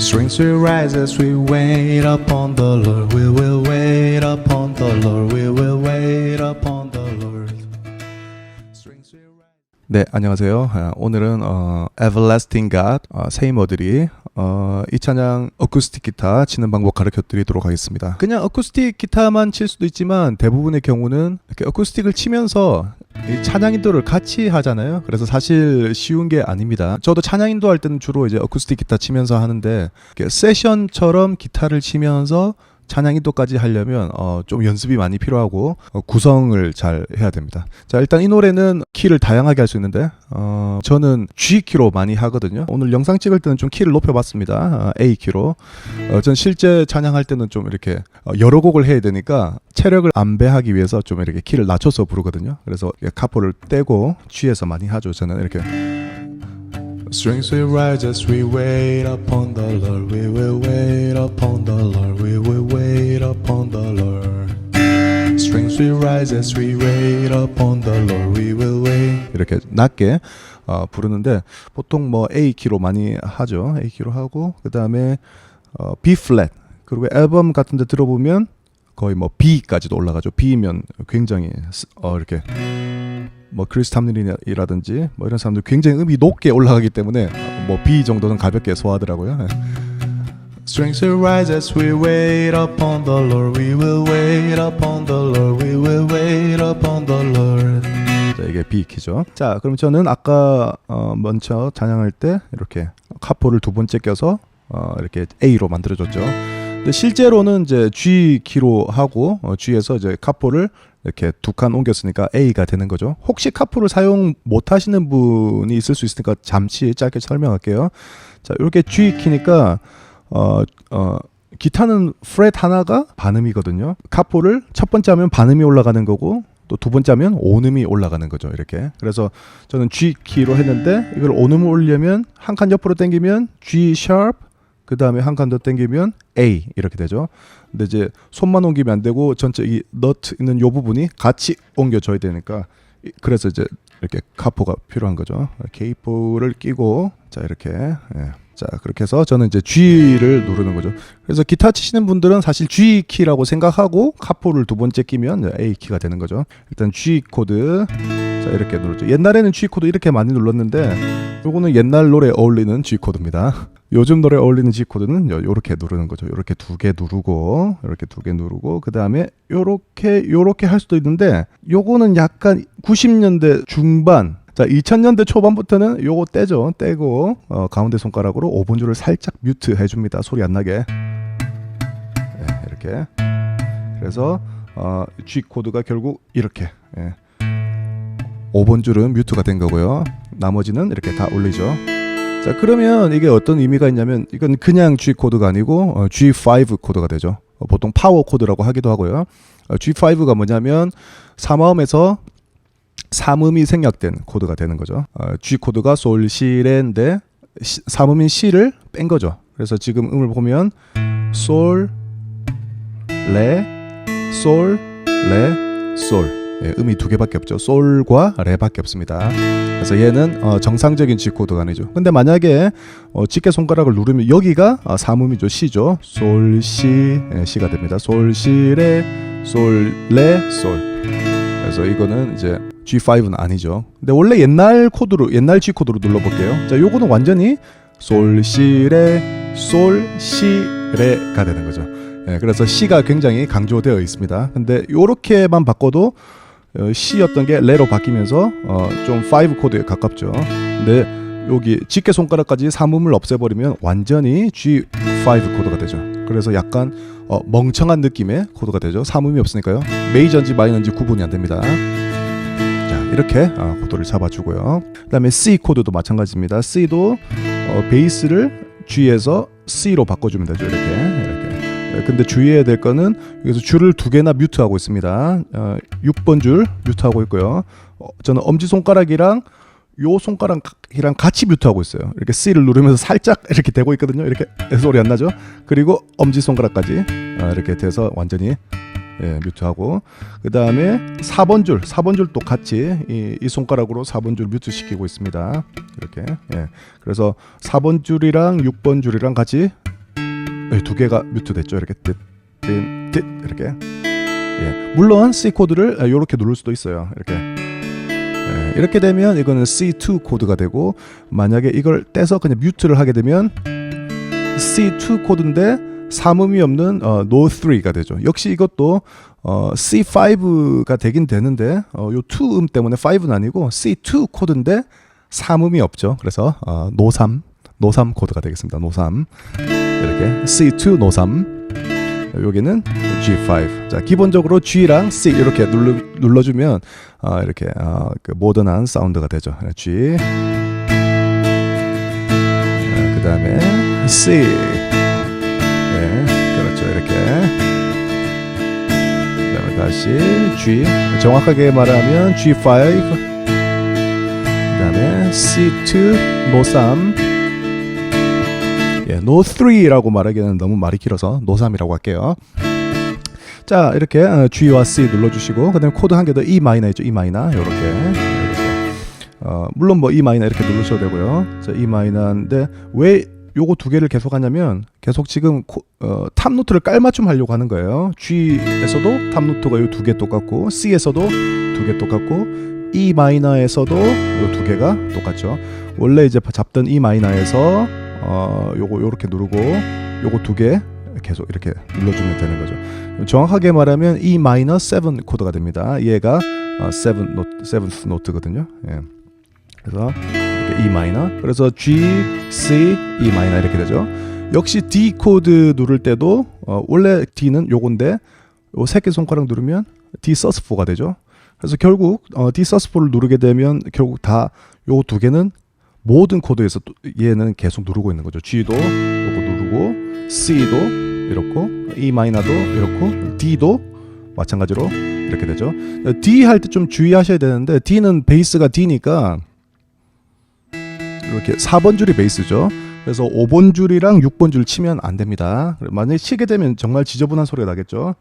Strings will rise as we wait upon the Lord. We will wait upon the Lord. We will wait upon the Lord. Strings will rise. 네, 안녕하세요. 오늘은 Everlasting God 세이머들이 이 찬양 어쿠스틱 기타 치는 방법 가르쳐 드리도록 하겠습니다. 그냥 어쿠스틱 기타만 칠 수도 있지만 대부분의 경우는 이렇게 어쿠스틱을 치면서 이 찬양 인도를 같이 하잖아요. 그래서 사실 쉬운 게 아닙니다. 저도 찬양 인도할 때는 주로 이제 어쿠스틱 기타 치면서 하는데 세션처럼 기타를 치면서 찬양 인도까지 하려면 좀 연습이 많이 필요하고 구성을 잘 해야 됩니다. 자, 일단 이 노래는 키를 다양하게 할 수 있는데 저는 G 키로 많이 하거든요. 오늘 영상 찍을 때는 좀 키를 높여봤습니다. A 키로. 전 실제 찬양할 때는 좀 이렇게 여러 곡을 해야 되니까 체력을 안배하기 위해서 좀 이렇게 키를 낮춰서 부르거든요. 그래서 카포를 떼고 G에서 많이 하죠. 저는 이렇게. Strings will rise as we wait upon the Lord. We will wait upon the Lord. We will wait upon the Lord. Strings will rise as we wait upon the Lord. We will wait. 이렇게 낮게 부르는데 보통 뭐 A 키로 많이 하죠. A 키로 하고 그 다음에 B 플랫. 그리고 앨범 같은데 들어보면 거의 뭐 B까지도 올라가죠. B면 굉장히 이렇게. 뭐 크리스 탐린이라든지 뭐 이런 사람들 굉장히 음이 높게 올라가기 때문에 뭐 B 정도는 가볍게 소화하더라고요. Strings will rise as we wait upon the Lord. We will wait upon the Lord. We will wait upon the Lord. 자, 이게 B 키죠. 자, 그럼 저는 아까 먼저 찬양할 때 이렇게 카포를 두 번째 껴서 이렇게 A로 만들어줬죠. 근데 실제로는 이제 G 키로 하고 G에서 이제 카포를 이렇게 두 칸 옮겼으니까 A가 되는 거죠. 혹시 카포를 사용 못 하시는 분이 있을 수 있으니까 잠시 짧게 설명할게요. 자, 이렇게 G 키니까 기타는 프렛 하나가 반음이거든요. 카포를 첫 번째 하면 반음이 올라가는 거고 또 두 번째 하면 온음이 올라가는 거죠. 이렇게. 그래서 저는 G 키로 했는데 이걸 온음을 올리려면 한 칸 옆으로 당기면 G 샵 그 다음에 한 칸 더 당기면 A 이렇게 되죠. 근데 이제 손만 옮기면 안 되고 전체 이 너트 있는 요 부분이 같이 옮겨져야 되니까 그래서 이제 이렇게 카포가 필요한 거죠. K4를 끼고 자 이렇게 자 그렇게 해서 저는 이제 G를 누르는 거죠. 그래서 기타 치시는 분들은 사실 G 키라고 생각하고 카포를 두 번째 끼면 A 키가 되는 거죠. 일단 G 코드 자 이렇게 누르죠. 옛날에는 G 코드 이렇게 많이 눌렀는데 요거는 옛날 노래에 어울리는 G 코드입니다. 요즘 노래에 어울리는 G 코드는 요렇게 누르는 거죠. 요렇게 두 개 누르고 이렇게 두 개 누르고 그 다음에 요렇게 할 수도 있는데 요거는 약간 90년대 중반 자 2000년대 초반부터는 요거 떼죠. 떼고 가운데 손가락으로 5번 줄을 살짝 뮤트 해줍니다. 소리 안 나게 이렇게 그래서 G 코드가 결국 이렇게 5번 줄은 뮤트가 된 거고요. 나머지는 이렇게 다 올리죠. 자 그러면 이게 어떤 의미가 있냐면 이건 그냥 G 코드가 아니고 G5 코드가 되죠. 보통 파워 코드라고 하기도 하고요. G5가 뭐냐면 3화음에서 3음이 생략된 코드가 되는 거죠. G 코드가 솔, 시, 레인데 3음인 C를 뺀 거죠. 그래서 지금 음을 보면 솔, 레, 솔, 레, 솔 음이 두 개밖에 없죠. 솔과 레밖에 없습니다. 그래서 얘는 정상적인 G 코드가 아니죠. 근데 만약에 집게 손가락을 누르면 여기가 3음이죠. C죠. 솔, 시, C가 됩니다. 솔, 시, 레, 솔, 레, 솔. 그래서 이거는 이제 G5는 아니죠. 근데 원래 옛날 G 코드로 눌러볼게요. 자, 요거는 완전히 솔, 시, 레, 솔, 시, 레가 되는 거죠. 그래서 C가 굉장히 강조되어 있습니다. 근데 요렇게만 바꿔도 C였던 게 레로 바뀌면서 좀 5 코드에 가깝죠. 근데 여기 집게 손가락까지 3음을 없애버리면 완전히 G5 코드가 되죠. 그래서 약간 멍청한 느낌의 코드가 되죠. 3음이 없으니까요. 메이저인지 마이너인지 구분이 안 됩니다. 자 이렇게 코드를 잡아주고요. 그 다음에 C 코드도 마찬가지입니다. C도 베이스를 G에서 C로 바꿔주면 되죠. 이렇게. 근데 주의해야 될 거는 여기서 줄을 두 개나 뮤트하고 있습니다. 6번 줄 뮤트하고 있고요. 저는 엄지손가락이랑 요 손가락이랑 같이 뮤트하고 있어요. 이렇게 C를 누르면서 살짝 이렇게 대고 있거든요. 이렇게 소리 안 나죠? 그리고 엄지손가락까지 이렇게 돼서 완전히 뮤트하고 그 다음에 4번 줄도 같이 이 손가락으로 4번 줄 뮤트 시키고 있습니다. 이렇게 그래서 4번 줄이랑 6번 줄이랑 같이 두 개가 뮤트 됐죠. 이렇게 뜻 이렇게. 예. 물론 C 코드를 이렇게 누를 수도 있어요. 이렇게. 예. 이렇게 되면 이거는 C2 코드가 되고, 만약에 이걸 떼서 그냥 뮤트를 하게 되면 C2 코드인데 삼음이 없는 No3가 되죠. 역시 이것도 C5가 되긴 되는데 요 2음 때문에 5는 아니고 C2 코드인데 삼음이 없죠. 그래서 No3 코드가 되겠습니다. No3 이렇게 C2 No3. 여기는 G5. 자, 기본적으로 G랑 C 이렇게 눌러주면 이렇게 그 모던한 사운드가 되죠. G. 그 다음에 C. 네, 그렇죠. 이렇게. 그 다음에 다시 G. 정확하게 말하면 G5. 그 다음에 C2 No3. 예, No3라고 말하기에는 너무 말이 길어서 No3이라고 할게요. 자, 이렇게 G와 C 눌러주시고, 그 다음에 코드 한 개 더 E 마이너 있죠. E 마이너 이렇게. 물론 뭐 E 마이너 이렇게 누르셔도 되고요. 자, E 마이너인데 왜 요거 두 개를 계속 하냐면, 계속 지금 탑 노트를 깔맞춤 하려고 하는 거예요. G에서도 탑 노트가 요 두 개 똑같고, C에서도 두 개 똑같고, E 마이너에서도 요 두 개가 똑같죠. 원래 이제 잡던 E 마이너에서 요거 요렇게 누르고 요거 두 개 계속 이렇게 눌러주면 되는 거죠. 정확하게 말하면 E 마이너 7 코드가 됩니다. 얘가 7th 노트거든요. 예. 그래서 이렇게 E 마이너. 그래서 G, C, E 마이너 이렇게 되죠. 역시 D 코드 누를 때도 원래 D는 요건데 요 새끼 손가락 누르면 D sus4가 되죠. 그래서 결국 D sus4를 누르게 되면 결국 다 요 두 개는 모든 코드에서 얘는 계속 누르고 있는 거죠. G도 요거 누르고, C도 이렇고, E 마이너도 이렇고, D도 마찬가지로 이렇게 되죠. D 할 때 좀 주의하셔야 되는데, D는 베이스가 D니까 이렇게 4번 줄이 베이스죠. 그래서 5번 줄이랑 6번 줄 치면 안 됩니다. 만약에 치게 되면 정말 지저분한 소리가 나겠죠.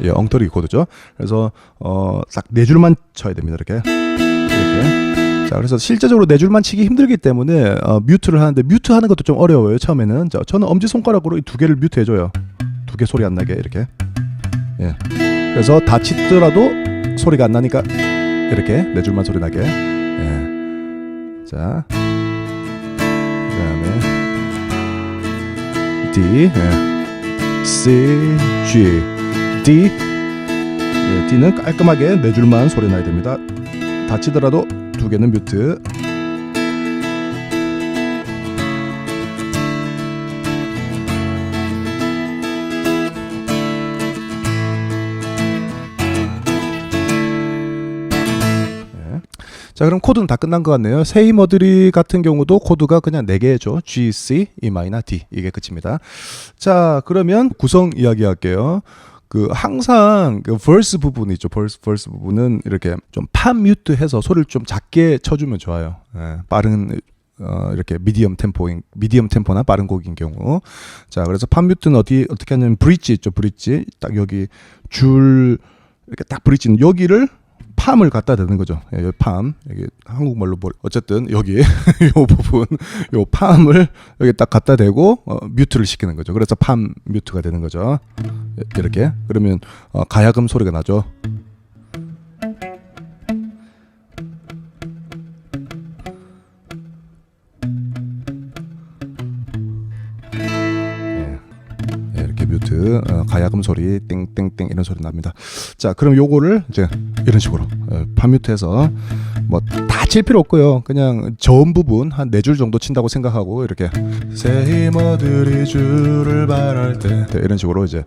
예, 엉터리 코드죠. 그래서 딱 네 줄만 쳐야 됩니다. 이렇게. 자, 그래서 실제적으로 네 줄만 치기 힘들기 때문에 뮤트를 하는데, 뮤트 하는 것도 좀 어려워요. 처음에는. 자, 저는 엄지 손가락으로 이 두 개를 뮤트 해줘요. 두 개 소리 안 나게 이렇게. 예. 그래서 다 치더라도 소리가 안 나니까 이렇게 네 줄만 소리 나게. 예. 자, 그다음에 D, 예. C, G. D, 예, D는 깔끔하게 네 줄만 소리 나야 됩니다. 다치더라도 두 개는 뮤트. 예. 자, 그럼 코드는 다 끝난 것 같네요. 세이 머드리 같은 경우도 코드가 그냥 4개죠. G, C, E 마이너, D 이게 끝입니다. 자, 그러면 구성 이야기할게요. 항상 verse 부분 있죠. verse 부분은 이렇게 좀 팜 뮤트 해서 소리를 좀 작게 쳐주면 좋아요. 예, 빠른 이렇게 미디엄 템포나 빠른 곡인 경우. 자, 그래서 팜 뮤트는 어떻게 하냐면 브릿지 있죠. 브릿지 딱 여기 줄 이렇게 딱 브릿지는 여기를 팜을 갖다 대는 거죠. 예, 여기 팜, 여기 한국말로 어쨌든 여기 요 부분, 요 팜을 여기 딱 갖다 대고 뮤트를 시키는 거죠. 그래서 팜 뮤트가 되는 거죠. 이렇게. 그러면 가야금 소리가 나죠. 이렇게 뮤트, 가야금 소리, 띵띵띵 이런 소리 납니다. 자, 그럼 요거를 이제 이런 식으로 팜 뮤트해서 뭐 다 칠 필요 없고요. 그냥 저음 부분 한 4줄 정도 친다고 생각하고 이렇게 세이머들이 줄을 바랄 때 이런 식으로 이제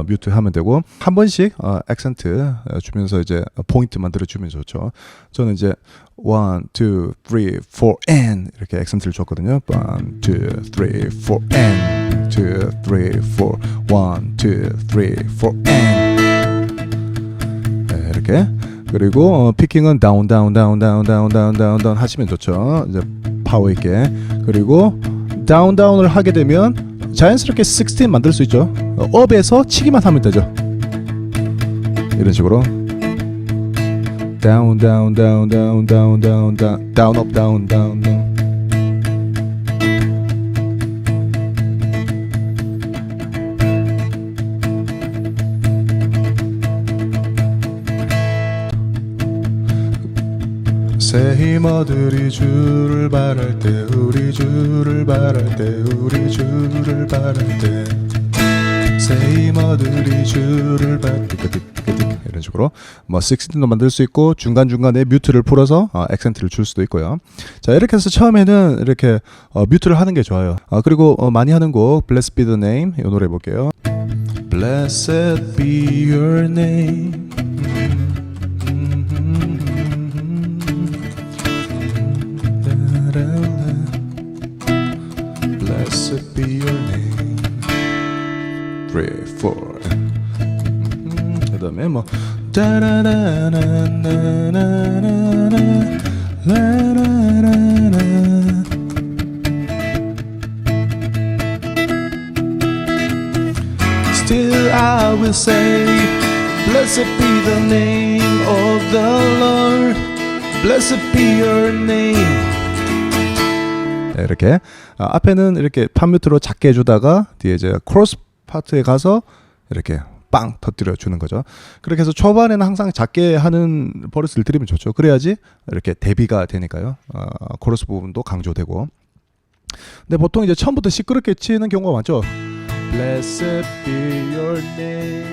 뮤트 하면 되고, 한 번씩 액센트 주면서 이제 포인트 만들어 주면 좋죠. 저는 이제 1, 2, 3, 4 and 이렇게 액센트를 줬거든요. 1, 2, 3, 4 and 2, 3, 4 1, 2, 3, 4 and 네, 이렇게. 그리고 피킹은 다운 하시면 좋죠. 이제 파워 있게. 그리고 다운을 하게 되면 자연스럽게 16 만들 수 있죠. 업에서 치기만 하면 되죠. 이런 식으로. down down down down down down down down up down down down. 새 힘어들이 주를 바랄 때 우리 주를 바랄 때 우리 주를 바랄 때 새 힘어들이 주를 바랄 때 이런 식으로 뭐 16도 만들 수 있고 중간중간에 뮤트를 풀어서 액센트를 줄 수도 있고요. 자, 이렇게 해서 처음에는 이렇게 뮤트를 하는 게 좋아요. 그리고 많이 하는 곡 Blessed be the name 이 노래 볼게요. Blessed be your name. Blessed be your name. 3, 4. 그다음에 뭐 Still I will say Blessed be the name of the Lord. Blessed be your name. 이렇게 앞에는 이렇게 팝뮤트로 작게 해주다가 뒤에 이제 크로스 파트에 가서 이렇게 빵 터뜨려 주는 거죠. 그렇게 해서 초반에는 항상 작게 하는 버릇을 들이면 좋죠. 그래야지 이렇게 대비가 되니까요. 코러스 부분도 강조되고. 근데 보통 이제 처음부터 시끄럽게 치는 경우가 많죠. Blessed be your name.